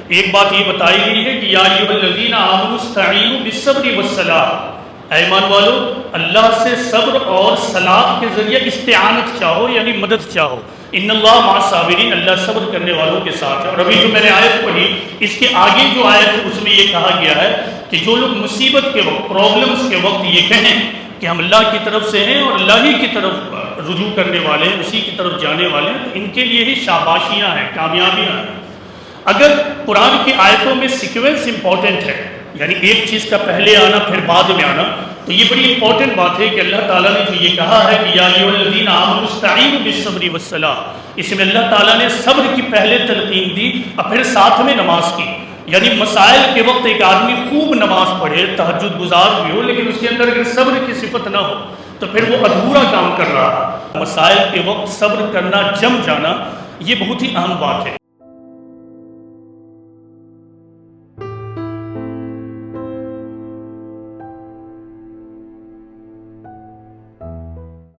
ایک بات یہ بتائی گئی ہے کہ یا ایھا الذین آمنوا استعینوا بالصبر والصلاۃ، اے ایمان والو اللہ سے صبر اور صلاۃ کے ذریعے استعانت چاہو، یعنی مدد چاہو۔ ان اللہ مع الصابرین، اللہ صبر کرنے والوں کے ساتھ ہے۔ اور ابھی جو میں نے آیت پڑھی، اس کے آگے جو آیت ہے اس میں یہ کہا گیا ہے کہ جو لوگ مصیبت کے وقت، پرابلمس کے وقت یہ کہیں کہ ہم اللہ کی طرف سے ہیں اور اللہ ہی کی طرف رجوع کرنے والے ہیں، اسی کی طرف جانے والے ہیں، تو ان کے لیے ہی شاباشیاں ہیں، کامیابیاں ہیں۔ اگر قرآن کی آیتوں میں سیکوینس امپورٹنٹ ہے، یعنی ایک چیز کا پہلے آنا پھر بعد میں آنا، تو یہ بڑی امپورٹنٹ بات ہے کہ اللہ تعالیٰ نے جو یہ کہا ہے کہ یا ایھا الذین آمنوا استعینوا بالصبر والصلاۃ، اس میں اللہ تعالیٰ نے صبر کی پہلے تلقین دی اور پھر ساتھ میں نماز کی۔ یعنی مسائل کے وقت ایک آدمی خوب نماز پڑھے، تہجد گزار بھی ہو، لیکن اس کے اندر اگر صبر کی صفت نہ ہو تو پھر وہ ادھورا کام کر رہا ہے۔ مسائل کے وقت صبر کرنا، جم جانا، یہ بہت ہی اہم بات ہے۔